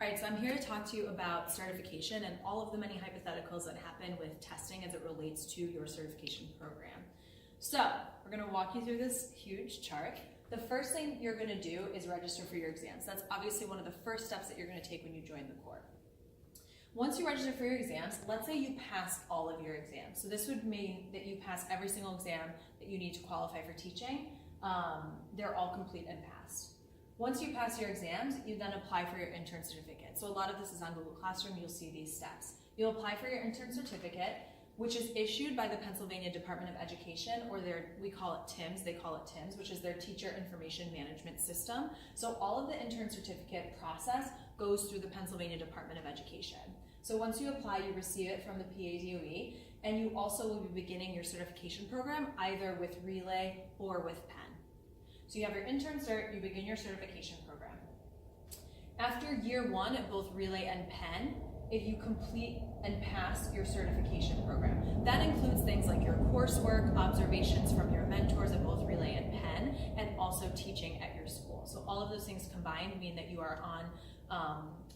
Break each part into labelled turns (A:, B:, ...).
A: All right, so I'm here to talk to you about certification and all of the many hypotheticals that happen with testing as it relates to your certification program. So we're going to walk you through this huge chart. The first thing you're going to do is register for your exams. That's obviously one of the first steps that you're going to take when you join the Corps. Once you register for your exams, let's say you passed all of your exams. So this would mean that you pass every single exam that you need to qualify for teaching. They're all complete and passed. Once you pass your exams, you then apply for your intern certificate. So a lot of this is on Google Classroom. You'll see these steps. You'll apply for your intern certificate, which is issued by the Pennsylvania Department of Education, or we call it TIMS, they call it TIMS, which is their Teacher Information Management System. So all of the intern certificate process goes through the Pennsylvania Department of Education. So once you apply, you receive it from the PADOE, and you also will be beginning your certification program either with Relay or with Penn. So you have your intern cert, you begin your certification program. After year one at both Relay and Penn, if you complete and pass your certification program, that includes things like your coursework, observations from your mentors at both Relay and Penn, and also teaching at your school. So all of those things combined mean that you are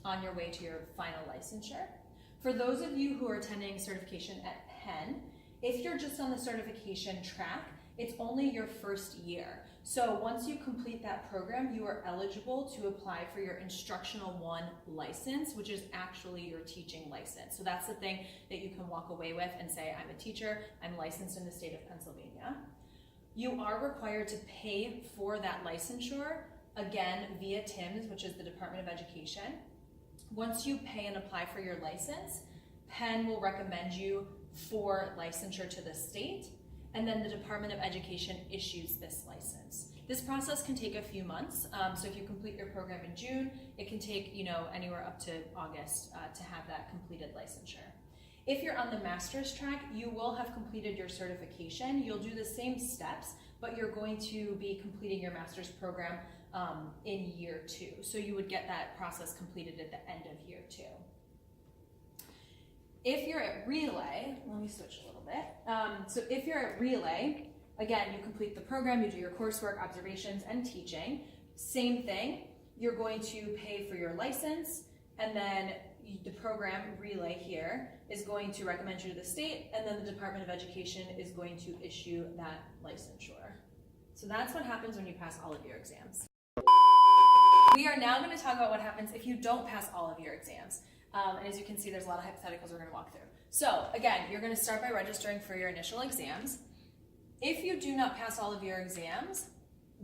A: on your way to your final licensure. For those of you who are attending certification at Penn, if you're just on the certification track, it's only your first year. So once you complete that program, you are eligible to apply for your Instructional 1 license, which is actually your teaching license. So that's the thing that you can walk away with and say, I'm a teacher, I'm licensed in the state of Pennsylvania. You are required to pay for that licensure, again, via TIMS, which is the Department of Education. Once you pay and apply for your license, Penn will recommend you for licensure to the state, and then the Department of Education issues this license. This process can take a few months. So if you complete your program in June, it can take anywhere up to August to have that completed licensure. If you're on the master's track, you will have completed your certification. You'll do the same steps, but you're going to be completing your master's program in year 2. So you would get that process completed at the end of year 2. If you're at Relay, let me switch a little bit. So if you're at Relay, again, you complete the program, you do your coursework, observations, and teaching. Same thing, you're going to pay for your license, and then the program, Relay here, is going to recommend you to the state, and then the Department of Education is going to issue that licensure. So that's what happens when you pass all of your exams. We are now going to talk about what happens if you don't pass all of your exams. And as you can see, there's a lot of hypotheticals we're going to walk through. So again, you're going to start by registering for your initial exams. If you do not pass all of your exams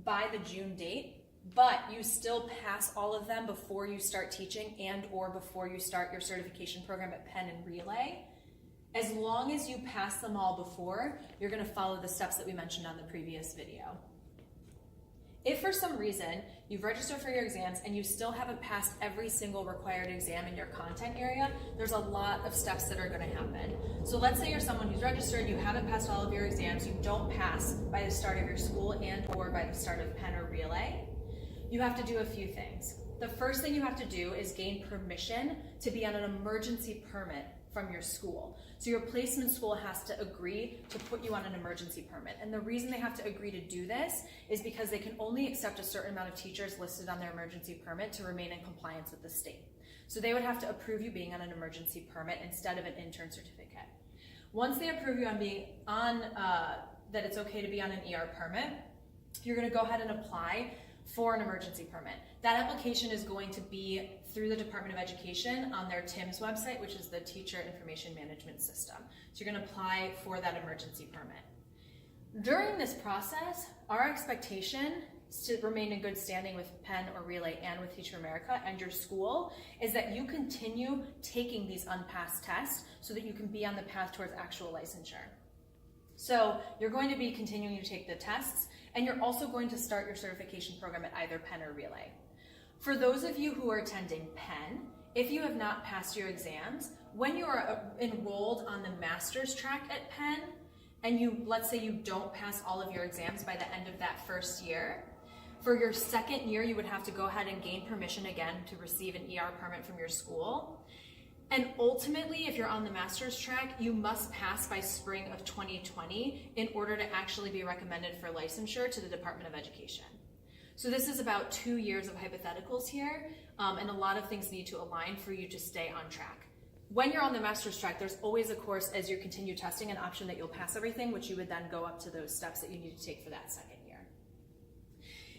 A: by the June date, but you still pass all of them before you start teaching and or before you start your certification program at Penn and Relay, as long as you pass them all before, you're going to follow the steps that we mentioned on the previous video. If for some reason you've registered for your exams and you still haven't passed every single required exam in your content area, there's a lot of steps that are going to happen. So let's say you're someone who's registered, you haven't passed all of your exams, you don't pass by the start of your school and or by the start of Penn or Relay. You have to do a few things. The first thing you have to do is gain permission to be on an emergency permit from your school. So your placement school has to agree to put you on an emergency permit. And the reason they have to agree to do this is because they can only accept a certain amount of teachers listed on their emergency permit to remain in compliance with the state. So they would have to approve you being on an emergency permit instead of an intern certificate. Once they approve you on being on, that it's okay to be on an ER permit, you're gonna go ahead and apply for an emergency permit. That application is going to be through the Department of Education on their TIMS website, which is the Teacher Information Management System. So you're going to apply for that emergency permit. During this process, our expectation is to remain in good standing with Penn or Relay and with Teach for America and your school is that you continue taking these unpassed tests so that you can be on the path towards actual licensure. So you're going to be continuing to take the tests, and you're also going to start your certification program at either Penn or Relay. For those of you who are attending Penn, if you have not passed your exams, when you are enrolled on the master's track at Penn, and let's say you don't pass all of your exams by the end of that first year, for your second year, you would have to go ahead and gain permission again to receive an ER permit from your school. And ultimately, if you're on the master's track, you must pass by spring of 2020 in order to actually be recommended for licensure to the Department of Education. So this is about 2 years of hypotheticals here, and a lot of things need to align for you to stay on track. When you're on the master's track, there's always a course as you continue testing, an option that you'll pass everything, which you would then go up to those steps that you need to take for that second year.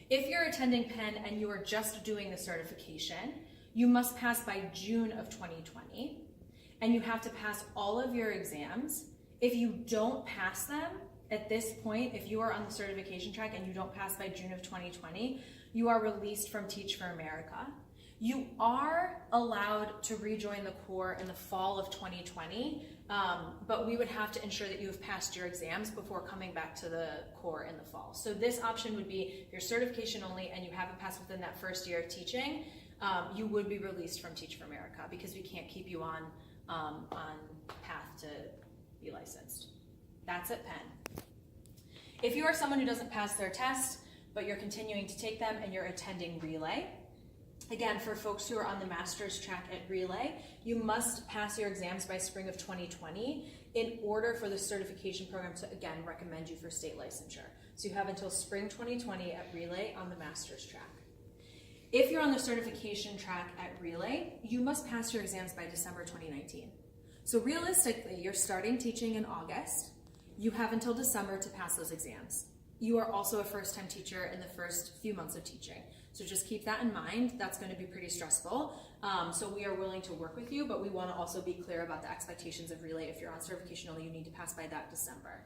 A: If you're attending Penn and you are just doing the certification, you must pass by June of 2020, and you have to pass all of your exams. If you don't pass them at this point, if you are on the certification track and you don't pass by June of 2020, you are released from Teach for America. You are allowed to rejoin the Corps in the fall of 2020, but we would have to ensure that you have passed your exams before coming back to the Corps in the fall. So this option would be your certification only and you haven't passed within that first year of teaching, you would be released from Teach for America because we can't keep you on path to be licensed. That's at Penn. If you are someone who doesn't pass their test, but you're continuing to take them and you're attending Relay, again, for folks who are on the master's track at Relay, you must pass your exams by spring of 2020 in order for the certification program to, again, recommend you for state licensure. So you have until spring 2020 at Relay on the master's track. If you're on the certification track at Relay, you must pass your exams by December 2019. So realistically, you're starting teaching in August. You have until December to pass those exams. You are also a first-time teacher in the first few months of teaching. So just keep that in mind. That's going to be pretty stressful. So we are willing to work with you, but we want to also be clear about the expectations of Relay. If you're on certification only, you need to pass by that December.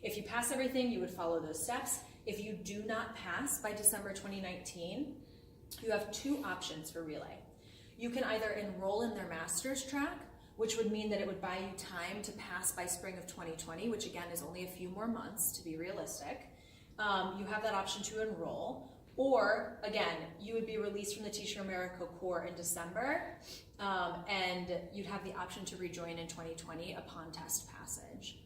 A: If you pass everything, you would follow those steps. If you do not pass by December 2019, you have two options for Relay. You can either enroll in their master's track, which would mean that it would buy you time to pass by spring of 2020, which again is only a few more months to be realistic. You have that option to enroll, or again, you would be released from the Teach for America Corps in December, and you'd have the option to rejoin in 2020 upon test passage.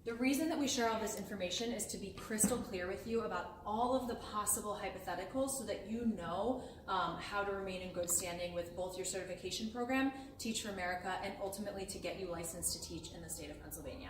A: The reason that we share all this information is to be crystal clear with you about all of the possible hypotheticals so that you know how to remain in good standing with both your certification program, Teach for America, and ultimately to get you licensed to teach in the state of Pennsylvania.